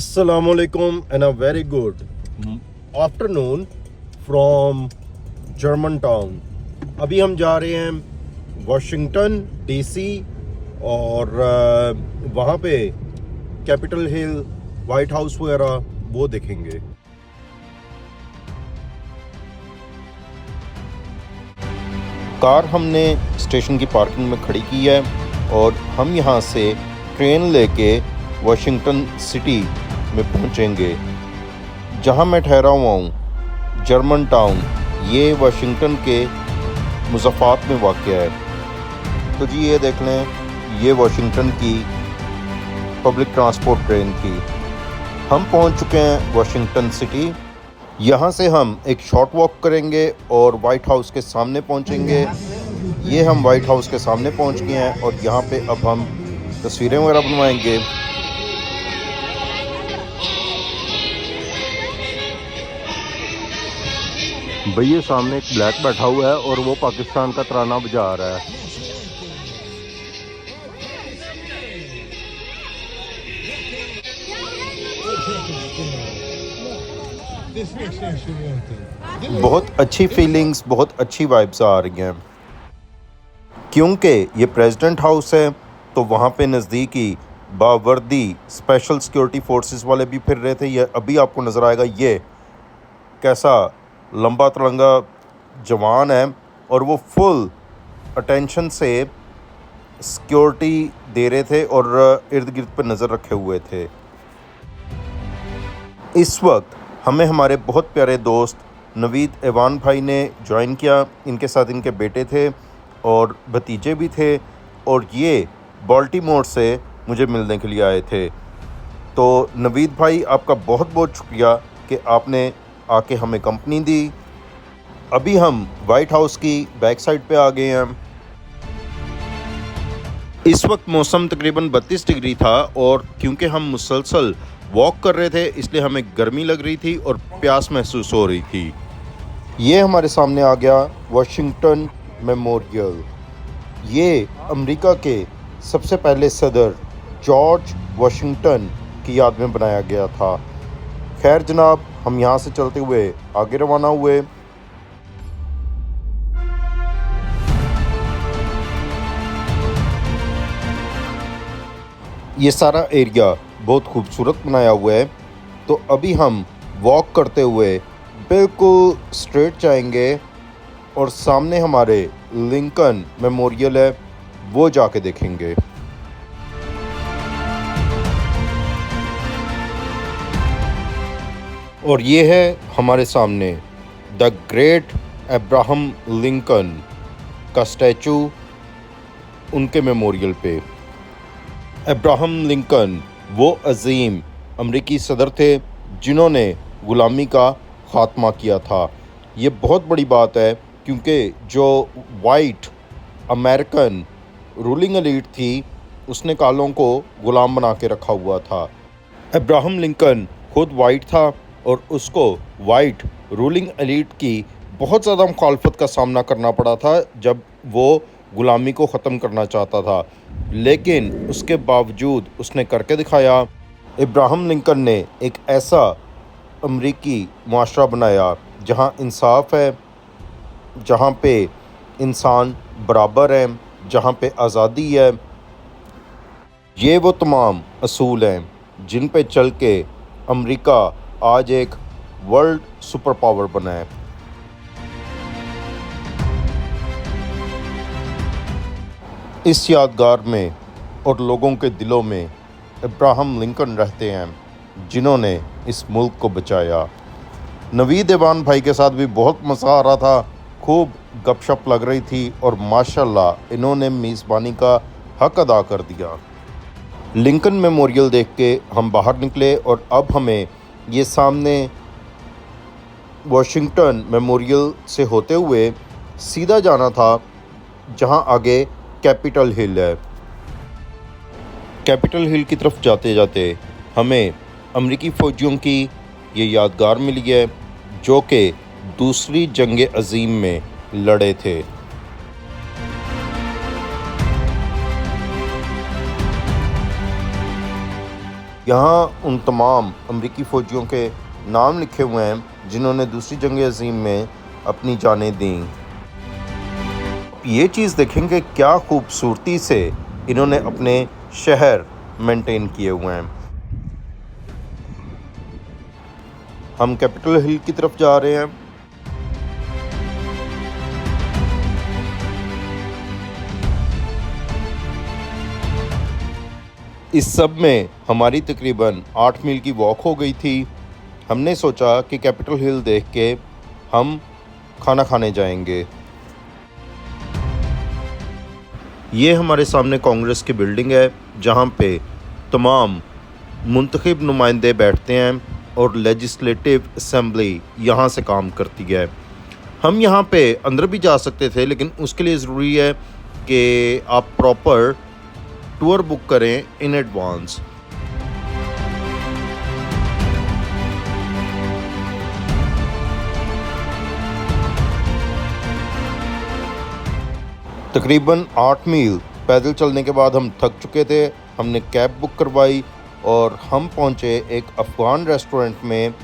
Assalamualaikum and a very good afternoon from German town. अभी हम जा रहे हैं वाशिंगटन डीसी और वहाँ पे कैपिटल हिल, वाइट हाउस वगैरह वो देखेंगे। कार हमने स्टेशन की पार्किंग में खड़ी की है और हम यहाँ से ट्रेन लेके वाशिंगटन सिटी में पहुँचेंगे। जहाँ मैं ठहरा हुआ हूँ जर्मन टाउन, ये वाशिंगटन के मुज़फ़्फ़ात में वाक़ है। तो जी ये देख लें, ये वाशिंगटन की पब्लिक ट्रांसपोर्ट ट्रेन थी। हम पहुँच चुके हैं वाशिंगटन सिटी। यहाँ से हम एक शॉर्ट वॉक करेंगे और वाइट हाउस के सामने पहुँचेंगे। ये हम वाइट हाउस के सामने पहुँच गए हैं और यहाँ पे अब हम तस्वीरें वगैरह बनवाएंगे। भैया सामने एक ब्लैक बैठा हुआ है और वो पाकिस्तान का तराना बजा रहा है। बहुत अच्छी फीलिंग्स, बहुत अच्छी वाइब्स आ रही हैं। क्योंकि ये प्रेसिडेंट हाउस है तो वहाँ पे नज़दीकी बावर्दी स्पेशल सिक्योरिटी फोर्सेस वाले भी फिर रहे थे। ये अभी आपको नज़र आएगा, ये कैसा लंबा तिरंगा जवान है और वो फुल अटेंशन से सिक्योरिटी दे रहे थे और इर्द गिर्द पर नज़र रखे हुए थे। इस वक्त हमें हमारे बहुत प्यारे दोस्त नवीद एवान भाई ने ज्वाइन किया। इनके साथ इनके बेटे थे और भतीजे भी थे और ये बाल्टीमोर से मुझे मिलने के लिए आए थे। तो नवीद भाई, आपका बहुत बहुत शुक्रिया कि आपने आके हमें कंपनी दी। अभी हम वाइट हाउस की बैक साइड पे आ गए हैं। इस वक्त मौसम तकरीबन 32 डिग्री था और क्योंकि हम मुसलसल वॉक कर रहे थे इसलिए हमें गर्मी लग रही थी और प्यास महसूस हो रही थी। ये हमारे सामने आ गया वाशिंगटन मेमोरियल। ये अमेरिका के सबसे पहले सदर जॉर्ज वाशिंगटन की याद में बनाया गया था। खैर जनाब, हम यहाँ से चलते हुए आगे रवाना हुए। ये सारा एरिया बहुत खूबसूरत बनाया हुआ है। तो अभी हम वॉक करते हुए बिल्कुल स्ट्रेट जाएंगे और सामने हमारे लिंकन मेमोरियल है, वो जाके देखेंगे। और ये है हमारे सामने द ग्रेट अब्राहम लिंकन का स्टैचू उनके मेमोरियल पे। अब्राहम लिंकन वो अजीम अमरीकी सदर थे जिन्होंने ग़ुलामी का ख़ात्मा किया था। ये बहुत बड़ी बात है क्योंकि जो वाइट अमेरिकन रूलिंग एलीट थी उसने कालों को ग़ुलाम बना के रखा हुआ था। अब्राहम लिंकन खुद वाइट था और उसको वाइट रूलिंग एलीट की बहुत ज़्यादा मुखालफत का सामना करना पड़ा था जब वो ग़ुलामी को ख़त्म करना चाहता था, लेकिन उसके बावजूद उसने करके दिखाया। अब्राहम लिंकन ने एक ऐसा अमरीकी मुआशरा बनाया जहाँ इंसाफ है, जहाँ पे इंसान बराबर है, जहाँ पे आज़ादी है। ये वो तमाम असूल हैं जिन पे चल के अमेरिका आज एक वर्ल्ड सुपर पावर बना है। इस यादगार में और लोगों के दिलों में अब्राहम लिंकन रहते हैं जिन्होंने इस मुल्क को बचाया। नवीद एवान भाई के साथ भी बहुत मज़ा आ रहा था, खूब गपशप लग रही थी और माशाल्लाह इन्होंने मेज़बानी का हक अदा कर दिया। लिंकन मेमोरियल देख के हम बाहर निकले और अब हमें ये सामने वाशिंगटन मेमोरियल से होते हुए सीधा जाना था जहां आगे कैपिटल हिल है। कैपिटल हिल की तरफ जाते जाते हमें अमरीकी फ़ौजियों की ये यादगार मिली है जो कि दूसरी जंग अज़ीम में लड़े थे। यहाँ उन तमाम अमरीकी फ़ौजियों के नाम लिखे हुए हैं जिन्होंने दूसरी जंग अज़ीम में अपनी जानें दीं। ये चीज़ देखेंगे क्या खूबसूरती से इन्होंने अपने शहर मेंटेन किए हुए हैं। हम कैपिटल हिल की तरफ जा रहे हैं। इस सब में हमारी तकरीबन 8 मील की वॉक हो गई थी। हमने सोचा कि कैपिटल हिल देख के हम खाना खाने जाएंगे। ये हमारे सामने कांग्रेस की बिल्डिंग है जहाँ पे तमाम मुंतखब नुमाइंदे बैठते हैं और लेजिस्लेटिव असेंबली यहाँ से काम करती है। हम यहाँ पे अंदर भी जा सकते थे, लेकिन उसके लिए ज़रूरी है कि आप प्रॉपर टूर बुक करें इन एडवांस। तकरीबन 8 मील पैदल चलने के बाद हम थक चुके थे। हमने कैब बुक करवाई और हम पहुँचे एक अफ़गान रेस्टोरेंट में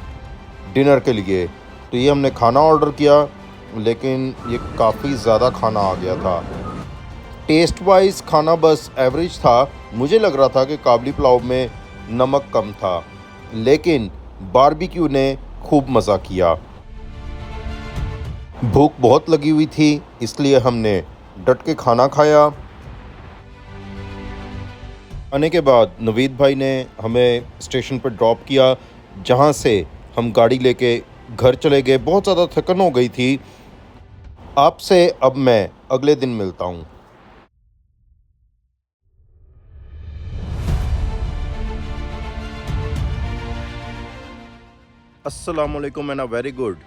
डिनर के लिए। तो ये हमने खाना ऑर्डर किया, लेकिन ये काफ़ी ज़्यादा खाना आ गया था। टेस्ट वाइज खाना बस एवरेज था। मुझे लग रहा था कि काबली पुलाव में नमक कम था, लेकिन बारबेक्यू ने खूब मज़ा किया। भूख बहुत लगी हुई थी, इसलिए हमने डट के खाना खाया। आने के बाद नवीद भाई ने हमें स्टेशन पर ड्रॉप किया, जहाँ से हम गाड़ी लेके घर चले गए। बहुत ज़्यादा थकन हो गई थी। आपसे अब मैं अगले दिन मिलता हूँ। अस्सलामुअलैकुम and a very good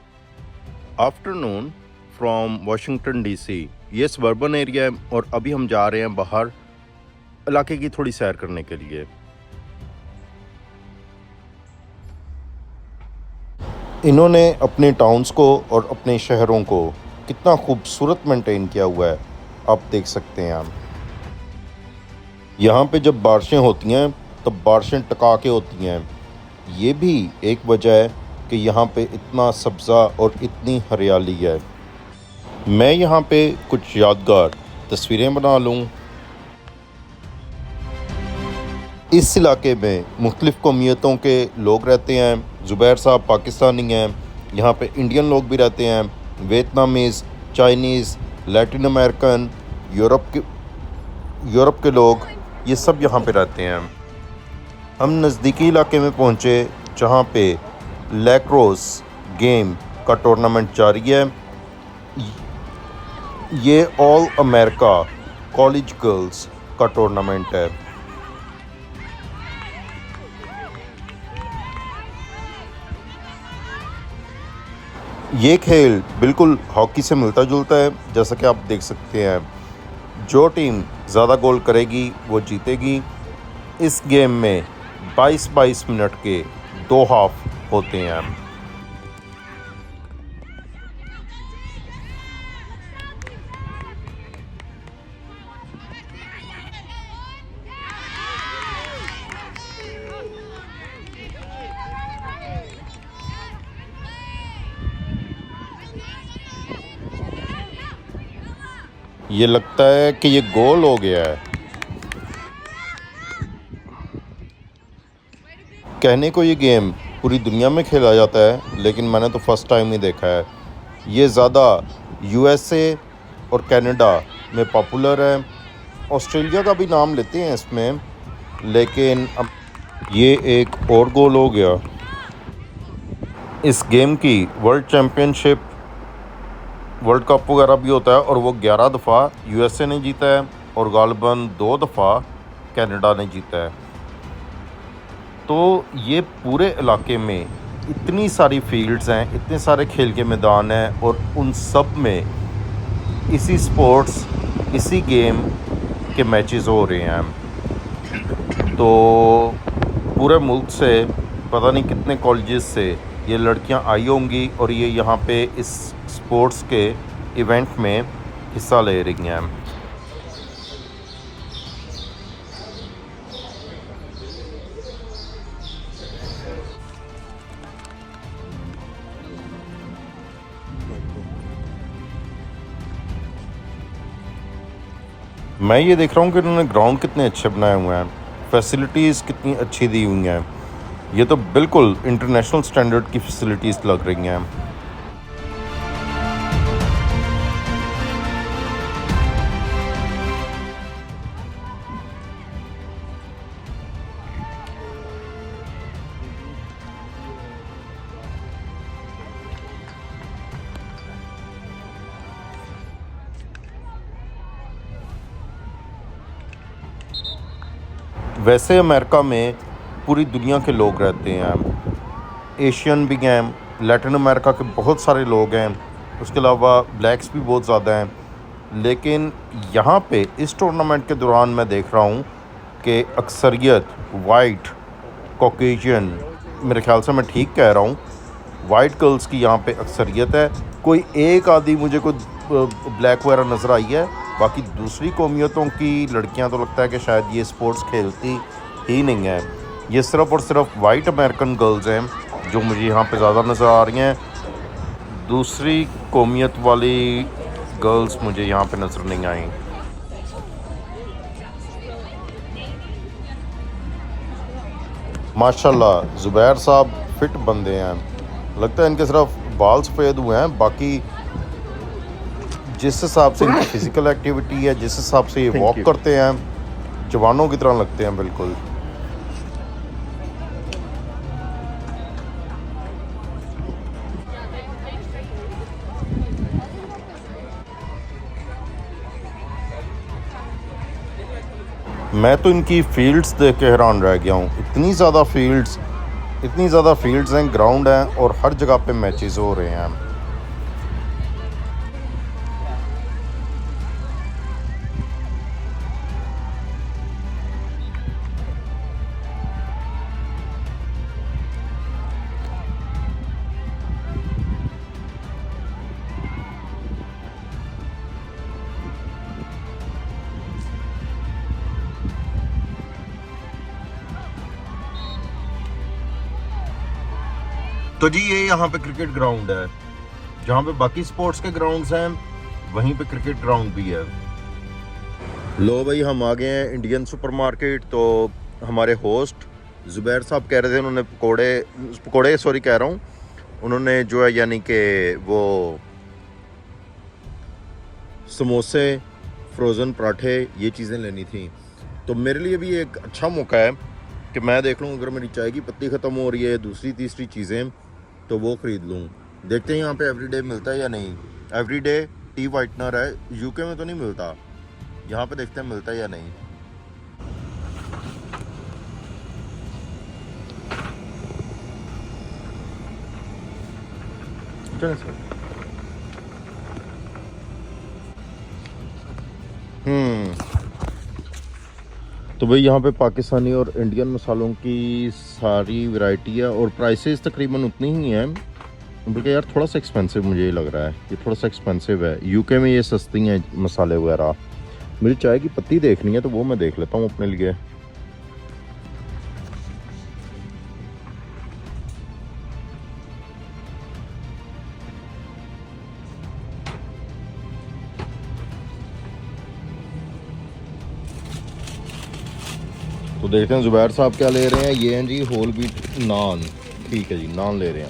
afternoon from Washington DC. ये सबर्बन एरिया है और अभी हम जा रहे हैं बाहर इलाके की थोड़ी सैर करने के लिए। इन्होंने अपने टाउन्स को और अपने शहरों को कितना खूबसूरत मेंटेन किया हुआ है, आप देख सकते हैं। हम यहाँ पे जब बारिशें होती हैं तब बारिशें टका के होती हैं। ये भी एक वजह है कि यहाँ पे इतना सब्ज़ा और इतनी हरियाली है। मैं यहाँ पे कुछ यादगार तस्वीरें बना लूँ। इस इलाके में मुख्तलिफ़ कौमियतों के लोग रहते हैं। ज़ुबैर साहब पाकिस्तानी हैं। यहाँ पे इंडियन लोग भी रहते हैं, Vietnamese, Chinese, Latin American, Europe के लोग, ये सब यहाँ पे रहते हैं। हम नज़दीकी इलाके में पहुँचे जहाँ पे लैक्रोस गेम का टूर्नामेंट जारी है। ये ऑल अमेरिका कॉलेज गर्ल्स का टूर्नामेंट है। ये खेल बिल्कुल हॉकी से मिलता जुलता है, जैसा कि आप देख सकते हैं। जो टीम ज़्यादा गोल करेगी वो जीतेगी। इस गेम में 22-22 मिनट के 2 हाफ होते हैं। ये लगता है कि ये गोल हो गया है। कहने को ये गेम पूरी दुनिया में खेला जाता है, लेकिन मैंने तो फर्स्ट टाइम ही देखा है। ये ज़्यादा यूएसए और कनाडा में पॉपुलर है। ऑस्ट्रेलिया का भी नाम लेते हैं इसमें, लेकिन अब ये एक और गोल हो गया। इस गेम की वर्ल्ड चैम्पियनशिप, वर्ल्ड कप वगैरह भी होता है और वो 11 दफ़ा यूएसए ने जीता है और गालिबन 2 दफ़ा कनाडा ने जीता है। तो ये पूरे इलाके में इतनी सारी फील्ड्स हैं, इतने सारे खेल के मैदान हैं और उन सब में इसी स्पोर्ट्स, इसी गेम के मैचेस हो रहे हैं। तो पूरे मुल्क से पता नहीं कितने कॉलेजेस से ये लड़कियां आई होंगी और ये यहाँ पे इस स्पोर्ट्स के इवेंट में हिस्सा ले रही हैं। मैं ये देख रहा हूँ कि इन्होंने ग्राउंड कितने अच्छे बनाए हुए हैं, फैसिलिटीज़ कितनी अच्छी दी हुई हैं। ये तो बिल्कुल इंटरनेशनल स्टैंडर्ड की फैसिलिटीज़ लग रही हैं। वैसे अमेरिका में पूरी दुनिया के लोग रहते हैं, एशियन भी हैं, लैटिन अमेरिका के बहुत सारे लोग हैं, उसके अलावा ब्लैक्स भी बहुत ज़्यादा हैं। लेकिन यहाँ पे इस टूर्नामेंट के दौरान मैं देख रहा हूँ कि अक्सरियत वाइट कॉकेशियन, मेरे ख्याल से मैं ठीक कह रहा हूँ, वाइट गर्ल्स की यहाँ पे अक्सरियत है। कोई एक आधी मुझे कोई ब्लैक वगैरह नज़र आई है, बाकी दूसरी कौमियतों की लड़कियां तो लगता है कि शायद ये स्पोर्ट्स खेलती ही नहीं है। ये सिर्फ़ और सिर्फ वाइट अमेरिकन गर्ल्स हैं जो मुझे यहाँ पे ज़्यादा नज़र आ रही हैं। दूसरी कौमियत वाली गर्ल्स मुझे यहाँ पे नज़र नहीं आई। माशाल्लाह ज़ुबैर साहब फिट बंदे हैं, लगता है इनके सिर्फ बाल सफ़ेद हुए हैं, बाकी जिस हिसाब से इनकी फ़िज़िकल एक्टिविटी है, जिस हिसाब से ये वॉक करते हैं, जवानों की तरह लगते हैं बिल्कुल। मैं तो इनकी फ़ील्ड्स देख के हैरान रह गया हूँ। इतनी ज़्यादा फील्ड्स हैं, ग्राउंड हैं और हर जगह पे मैचेस हो रहे हैं। तो जी ये यहाँ पे क्रिकेट ग्राउंड है, जहाँ पे बाकी स्पोर्ट्स के ग्राउंड्स हैं वहीं पे क्रिकेट ग्राउंड भी है। लो भाई हम आ गए हैं इंडियन सुपरमार्केट। तो हमारे होस्ट ज़ुबैर साहब कह रहे थे उन्होंने पकोड़े सॉरी कह रहा हूँ, उन्होंने जो है यानी कि वो समोसे, फ्रोज़न पराठे, ये चीज़ें लेनी थी। तो मेरे लिए भी एक अच्छा मौका है कि मैं देख लूँ अगर मेरी चाय की पत्ती ख़त्म हो रही है, दूसरी तीसरी चीज़ें, तो वो ख़रीद लूँ। देखते हैं यहाँ पे एवरीडे मिलता है या नहीं। एवरीडे टी वाइटनर है, यूके में तो नहीं मिलता, यहाँ पे देखते हैं मिलता है या नहीं। चलें सर। तो भाई यहाँ पे पाकिस्तानी और इंडियन मसालों की सारी वैरायटी है और प्राइसेस तकरीबन उतनी ही हैं, बल्कि यार थोड़ा सा एक्सपेंसिव मुझे ये लग रहा है, ये थोड़ा सा एक्सपेंसिव है। यूके में ये सस्ती हैं मसाले वगैरह। मुझे चाय की पत्ती देखनी है तो वो मैं देख लेता हूँ अपने लिए। तो देखते हैं ज़ुबैर साहब क्या ले रहे हैं। ये हैं जी होल व्हीट नान, ठीक है जी, नान ले रहे हैं।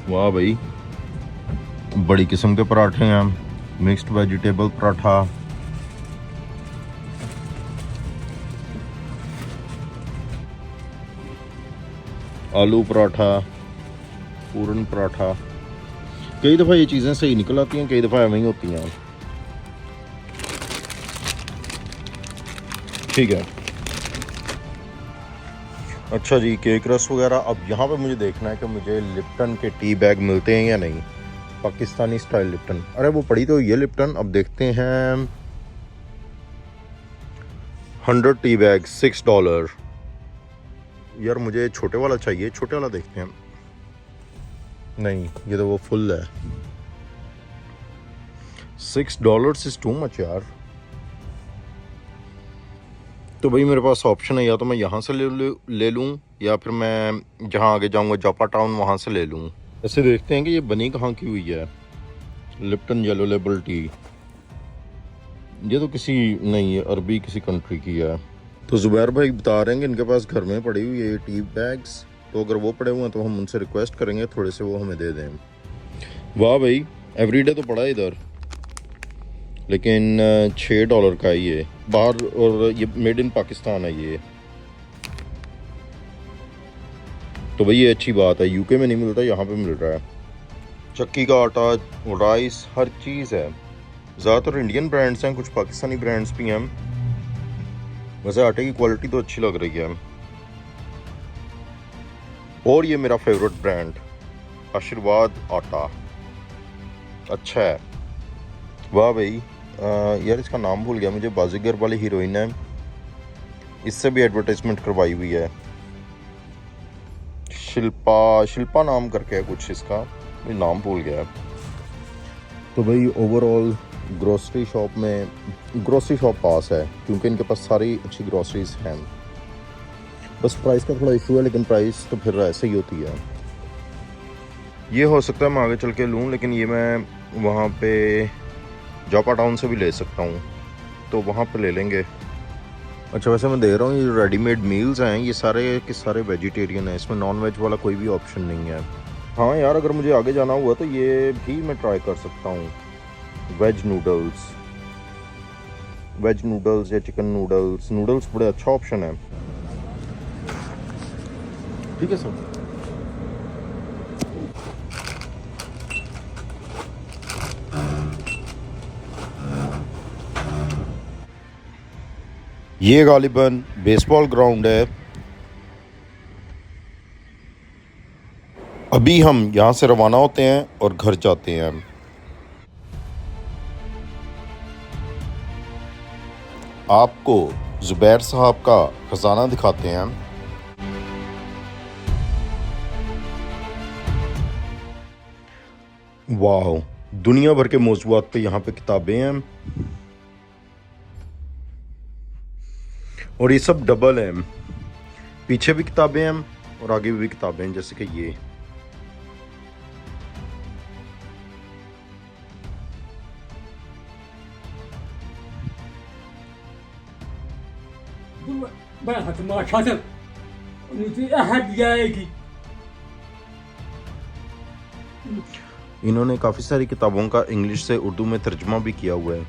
वाह भाई, बड़ी किस्म के पराठे हैं, मिक्स्ड वेजिटेबल पराठा, आलू पराठा, पूरन पराठा। कई दफ़ा ये चीज़ें सही निकल आती हैं, कई दफ़ा ऐਵੇਂ ही होती हैं। ठीक है, अच्छा जी, केक रस वगैरह। अब यहाँ पे मुझे देखना है कि मुझे लिप्टन के टी बैग मिलते हैं या नहीं, पाकिस्तानी स्टाइल लिप्टन। अरे वो पड़ी तो ये लिप्टन। अब देखते हैं, 100 टी बैग $6। यार मुझे छोटे वाला चाहिए, छोटे वाला देखते हैं। नहीं, ये तो वो फुल है। $6 इज़ टू मच यार। तो भाई मेरे पास ऑप्शन है, या तो मैं यहाँ से ले लूँ या फिर मैं जहाँ आगे जाऊँगा जापा टाउन वहाँ से ले लूँ। ऐसे देखते हैं कि ये बनी कहाँ की हुई है। लिप्टन येलो लेबल टी, ये तो किसी नहीं है, अरबी किसी कंट्री की है। तो ज़ुबैर भाई बता रहे हैं कि इनके पास घर में पड़ी हुई है टी बैग्स, तो अगर वो पड़े हुए हैं तो हम उनसे रिक्वेस्ट करेंगे थोड़े से वो हमें दे दें। वाह भाई, एवरीडे तो पड़ा है इधर, लेकिन $6 का है ये बाहर, और ये मेड इन पाकिस्तान है ये। तो भाई ये अच्छी बात है, यूके में नहीं मिलता, यहाँ पे मिल रहा है। चक्की का आटा, राइस, हर चीज़ है। ज़्यादातर इंडियन ब्रांड्स हैं, कुछ पाकिस्तानी ब्रांड्स भी हैं। वैसे आटे की क्वालिटी तो अच्छी लग रही है। और ये मेरा फेवरेट ब्रांड आशीर्वाद आटा, अच्छा है। वाह भाई, यार इसका नाम भूल गया मुझे, बाजीगर वाली हीरोइन है, इससे भी एडवर्टाइजमेंट करवाई हुई है। शिल्पा नाम करके है कुछ इसका, मैं नाम भूल गया। तो भाई ओवरऑल ग्रोसरी शॉप पास है, क्योंकि इनके पास सारी अच्छी ग्रोसरीज हैं। बस प्राइस का थोड़ा इशू है, लेकिन प्राइस तो फिर ऐसे ही होती है। ये हो सकता है मैं आगे चल के लूँ, लेकिन ये मैं वहाँ पे जापा टाउन से भी ले सकता हूँ, तो वहाँ पे ले लेंगे। अच्छा वैसे मैं दे रहा हूँ, ये रेडीमेड मील्स हैं, ये सारे के सारे वेजिटेरियन हैं, इसमें नॉन वेज वाला कोई भी ऑप्शन नहीं है। हाँ यार, अगर मुझे आगे जाना हुआ तो ये भी मैं ट्राई कर सकता हूँ। वेज नूडल्स या चिकन नूडल्स बड़े अच्छा ऑप्शन है। ठीक है सर। ये गालिबन बेसबॉल ग्राउंड है। अभी हम यहाँ से रवाना होते हैं और घर जाते हैं। आपको ज़ुबैर साहब का खजाना दिखाते हैं। वाह, दुनिया भर के मौज़ूआत पे यहाँ पे किताबें हैं, और ये सब डबल हैं, पीछे भी किताबें हैं और आगे भी किताबें हैं, जैसे कि ये। इन्होंने काफ़ी सारी किताबों का इंग्लिश से उर्दू में तर्जुमा भी किया हुआ है।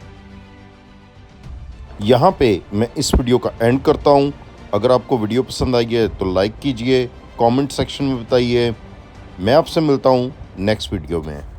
यहाँ पे मैं इस वीडियो का एंड करता हूँ। अगर आपको वीडियो पसंद आई है तो लाइक कीजिए, कमेंट सेक्शन में बताइए। मैं आपसे मिलता हूँ नेक्स्ट वीडियो में।